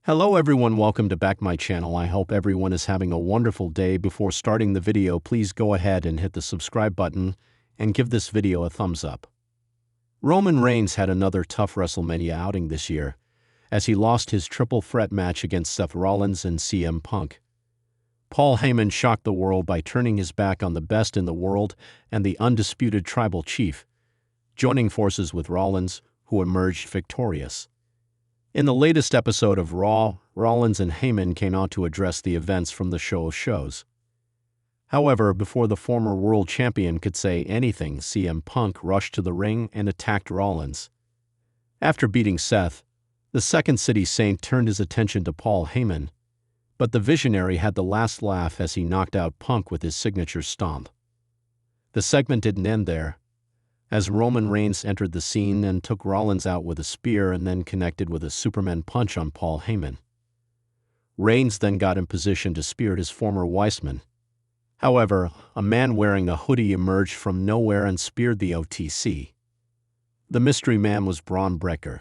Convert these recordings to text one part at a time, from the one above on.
Hello everyone, welcome to back my channel. I hope everyone is having a wonderful day. Before starting the video, please go ahead and hit the subscribe button and give this video a thumbs up. Roman Reigns had another tough WrestleMania outing this year, as he lost his triple threat match against Seth Rollins and CM Punk. Paul Heyman shocked the world by turning his back on the best in the world and the undisputed tribal chief, joining forces with Rollins, who emerged victorious. In the latest episode of Raw, Rollins and Heyman came out to address the events from the show of shows. However, before the former world champion could say anything, CM Punk rushed to the ring and attacked Rollins. After beating Seth, the Second City Saint turned his attention to Paul Heyman, but the Visionary had the last laugh as he knocked out Punk with his signature stomp. The segment didn't end there, as Roman Reigns entered the scene and took Rollins out with a spear and then connected with a Superman punch on Paul Heyman. Reigns then got in position to spear his former Weissman. However, a man wearing a hoodie emerged from nowhere and speared the OTC. The mystery man was Braun Breaker,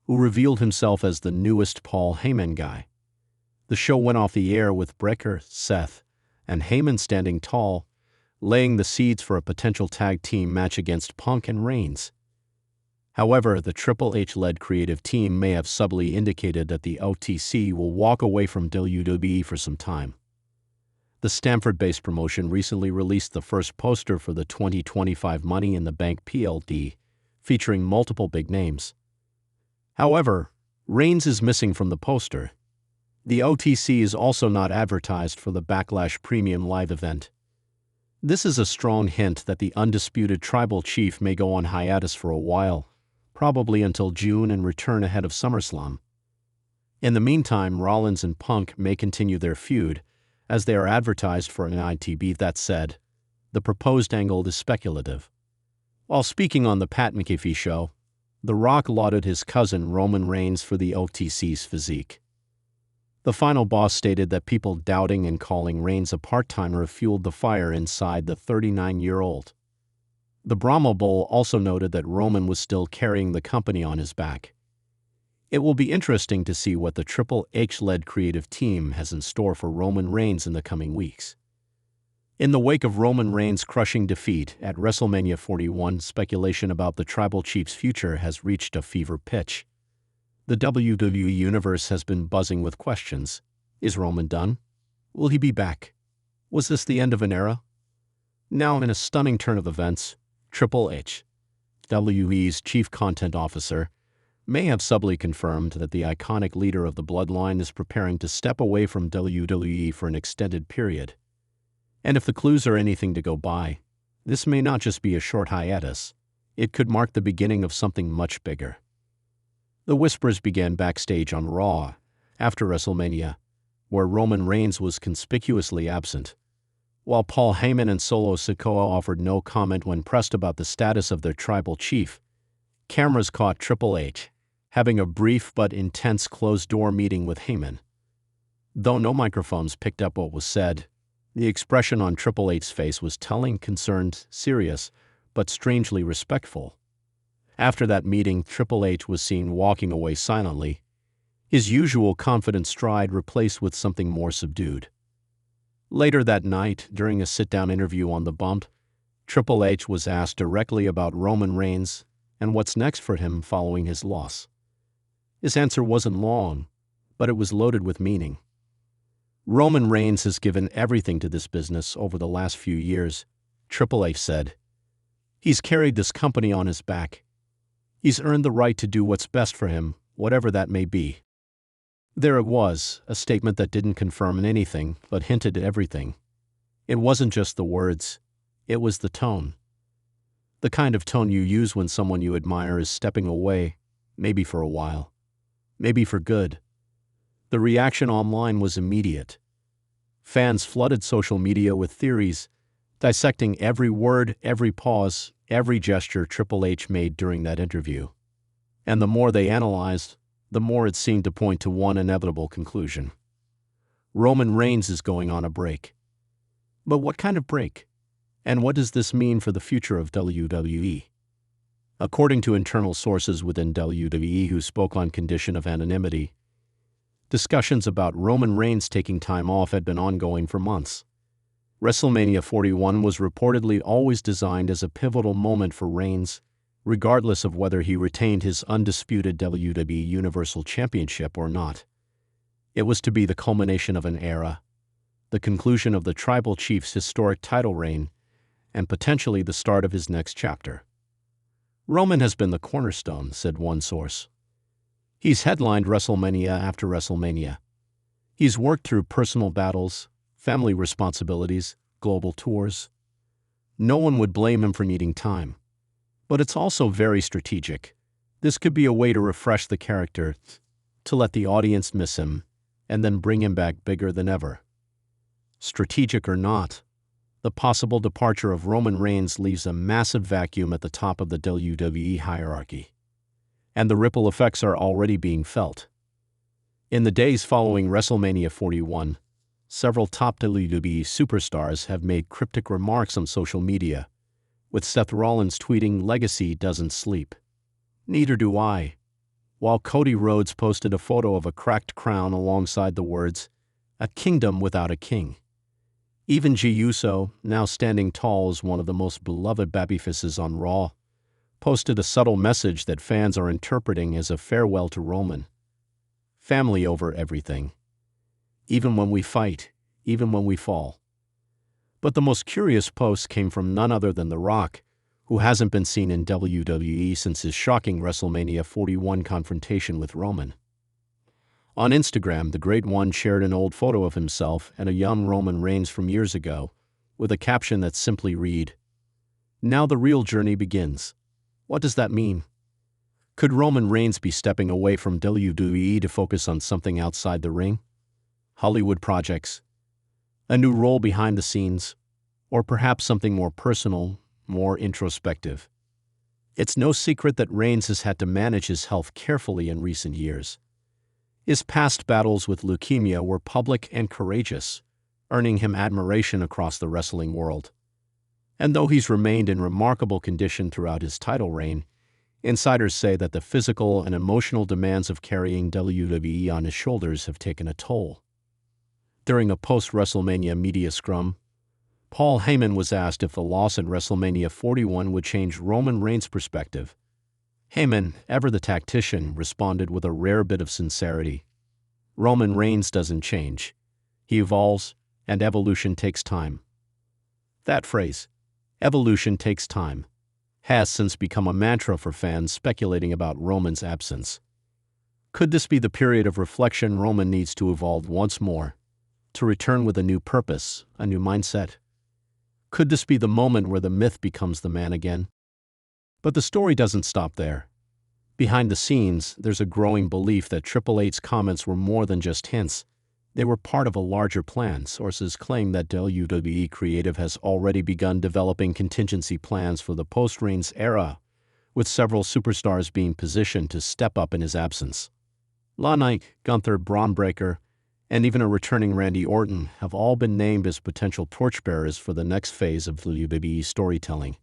who revealed himself as the newest Paul Heyman guy. The show went off the air with Breaker, Seth, and Heyman standing tall, laying the seeds for a potential tag team match against Punk and Reigns. However, the Triple H-led creative team may have subtly indicated that the OTC will walk away from WWE for some time. The Stamford-based promotion recently released the first poster for the 2025 Money in the Bank PLD, featuring multiple big names. However, Reigns is missing from the poster. The OTC is also not advertised for the Backlash Premium Live event. This is a strong hint that the undisputed tribal chief may go on hiatus for a while, probably until June, and return ahead of SummerSlam. In the meantime, Rollins and Punk may continue their feud, as they are advertised for an ITB. That said, the proposed angle is speculative. While speaking on the Pat McAfee show, The Rock lauded his cousin Roman Reigns for the OTC's physique. The final boss stated that people doubting and calling Reigns a part-timer fueled the fire inside the 39-year-old. The Brahma Bull also noted that Roman was still carrying the company on his back. It will be interesting to see what the Triple H-led creative team has in store for Roman Reigns in the coming weeks. In the wake of Roman Reigns' crushing defeat at WrestleMania 41, speculation about the tribal chief's future has reached a fever pitch. The WWE Universe has been buzzing with questions. Is Roman done? Will he be back? Was this the end of an era? Now, in a stunning turn of events, Triple H, WWE's chief content officer, may have subtly confirmed that the iconic leader of the bloodline is preparing to step away from WWE for an extended period. And if the clues are anything to go by, this may not just be a short hiatus. It could mark the beginning of something much bigger. The whispers began backstage on Raw after WrestleMania, where Roman Reigns was conspicuously absent. While Paul Heyman and Solo Sikoa offered no comment when pressed about the status of their tribal chief, cameras caught Triple H having a brief but intense closed-door meeting with Heyman. Though no microphones picked up what was said, the expression on Triple H's face was telling, concerned, serious, but strangely respectful. After that meeting, Triple H was seen walking away silently, his usual confident stride replaced with something more subdued. Later that night, during a sit-down interview on The Bump, Triple H was asked directly about Roman Reigns and what's next for him following his loss. His answer wasn't long, but it was loaded with meaning. Roman Reigns has given everything to this business over the last few years, Triple H said. He's carried this company on his back. He's earned the right to do what's best for him, whatever that may be. There it was, a statement that didn't confirm anything, but hinted at everything. It wasn't just the words, it was the tone. The kind of tone you use when someone you admire is stepping away, maybe for a while, maybe for good. The reaction online was immediate. Fans flooded social media with theories, dissecting every word, every pause, every gesture Triple H made during that interview. And the more they analyzed, the more it seemed to point to one inevitable conclusion. Roman Reigns is going on a break. But what kind of break? And what does this mean for the future of WWE? According to internal sources within WWE who spoke on condition of anonymity, Discussions about Roman Reigns taking time off had been ongoing for months. WrestleMania 41 was reportedly always designed as a pivotal moment for Reigns, regardless of whether he retained his undisputed WWE Universal Championship or not. It was to be the culmination of an era, the conclusion of the Tribal Chief's historic title reign, and potentially the start of his next chapter. Roman has been the cornerstone, said one source. He's headlined WrestleMania after WrestleMania. He's worked through personal battles, family responsibilities, global tours. No one would blame him for needing time. But it's also very strategic. This could be a way to refresh the character, to let the audience miss him, and then bring him back bigger than ever. Strategic or not, the possible departure of Roman Reigns leaves a massive vacuum at the top of the WWE hierarchy. And the ripple effects are already being felt. In the days following WrestleMania 41, several top WWE superstars have made cryptic remarks on social media, with Seth Rollins tweeting, "Legacy doesn't sleep. Neither do I," while Cody Rhodes posted a photo of a cracked crown alongside the words, "A kingdom without a king." Even Jey Uso, now standing tall as one of the most beloved babyfaces on Raw, posted a subtle message that fans are interpreting as a farewell to Roman. Family over everything. Even when we fight, even when we fall. But the most curious post came from none other than The Rock, who hasn't been seen in WWE since his shocking WrestleMania 41 confrontation with Roman. On Instagram, the Great One shared an old photo of himself and a young Roman Reigns from years ago, with a caption that simply read, "Now the real journey begins." What does that mean? Could Roman Reigns be stepping away from WWE to focus on something outside the ring? Hollywood projects? A new role behind the scenes? Or perhaps something more personal, more introspective? It's no secret that Reigns has had to manage his health carefully in recent years. His past battles with leukemia were public and courageous, earning him admiration across the wrestling world. And though he's remained in remarkable condition throughout his title reign, insiders say that the physical and emotional demands of carrying WWE on his shoulders have taken a toll. During a post-WrestleMania media scrum, Paul Heyman was asked if the loss at WrestleMania 41 would change Roman Reigns' perspective. Heyman, ever the tactician, responded with a rare bit of sincerity. "Roman Reigns doesn't change. He evolves, and evolution takes time." That phrase, "evolution takes time," has since become a mantra for fans speculating about Roman's absence. Could this be the period of reflection Roman needs to evolve once more, to return with a new purpose, a new mindset? Could this be the moment where the myth becomes the man again? But the story doesn't stop there. Behind the scenes, there's a growing belief that Triple H's comments were more than just hints. They were part of a larger plan. Sources claim that WWE Creative has already begun developing contingency plans for the post-Reigns era, with several superstars being positioned to step up in his absence. LA, Gunther, Braun Breaker, and even a returning Randy Orton have all been named as potential torchbearers for the next phase of WWE storytelling.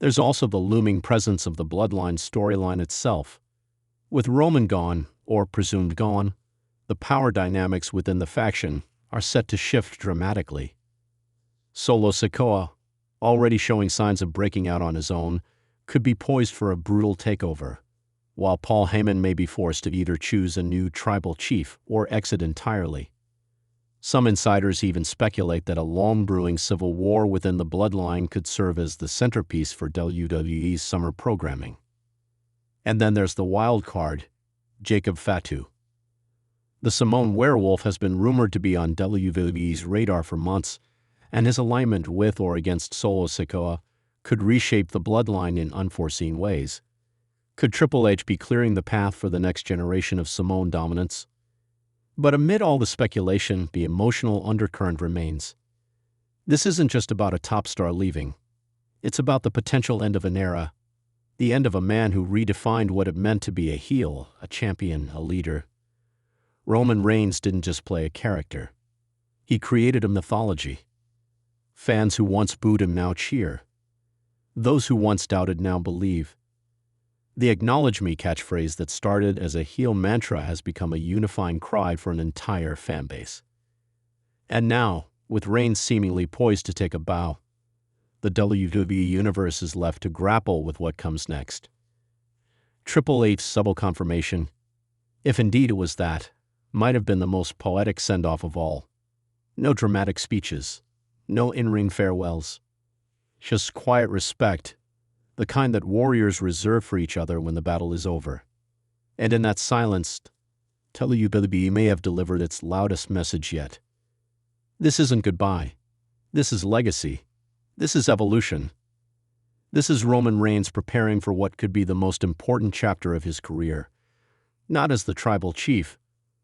There's also the looming presence of the Bloodline storyline itself. With Roman gone, or presumed gone, the power dynamics within the faction are set to shift dramatically. Solo Sikoa, already showing signs of breaking out on his own, could be poised for a brutal takeover, while Paul Heyman may be forced to either choose a new tribal chief or exit entirely. Some insiders even speculate that a long-brewing civil war within the Bloodline could serve as the centerpiece for WWE's summer programming. And then there's the wild card, Jacob Fatu. The Samoan werewolf has been rumored to be on WWE's radar for months, and his alignment with or against Solo Sikoa could reshape the Bloodline in unforeseen ways. Could Triple H be clearing the path for the next generation of Samoan dominance? But amid all the speculation, the emotional undercurrent remains. This isn't just about a top star leaving. It's about the potential end of an era, the end of a man who redefined what it meant to be a heel, a champion, a leader. Roman Reigns didn't just play a character. He created a mythology. Fans who once booed him now cheer. Those who once doubted now believe. The "Acknowledge Me" catchphrase that started as a heel mantra has become a unifying cry for an entire fanbase. And now, with Reigns seemingly poised to take a bow, the WWE Universe is left to grapple with what comes next. Triple H's subtle confirmation, if indeed it was that, might have been the most poetic send-off of all. No dramatic speeches, no in-ring farewells, just quiet respect, the kind that warriors reserve for each other when the battle is over. And in that silence, WWE may have delivered its loudest message yet. This isn't goodbye. This is legacy. This is evolution. This is Roman Reigns preparing for what could be the most important chapter of his career. Not as the tribal chief,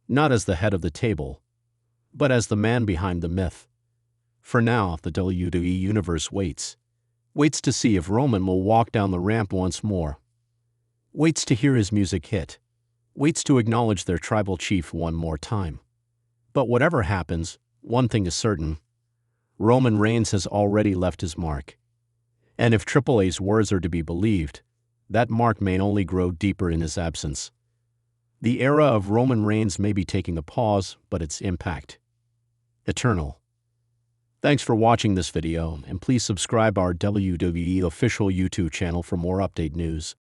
not as the head of the table, but as the man behind the myth. For now, the WWE Universe waits to see if Roman will walk down the ramp once more, waits to hear his music hit, waits to acknowledge their tribal chief one more time. But whatever happens, one thing is certain: Roman Reigns has already left his mark. And if Triple H's words are to be believed, that mark may only grow deeper in his absence. The era of Roman Reigns may be taking a pause, but its impact, eternal. Thanks for watching this video, and please subscribe our WWE official YouTube channel for more update news.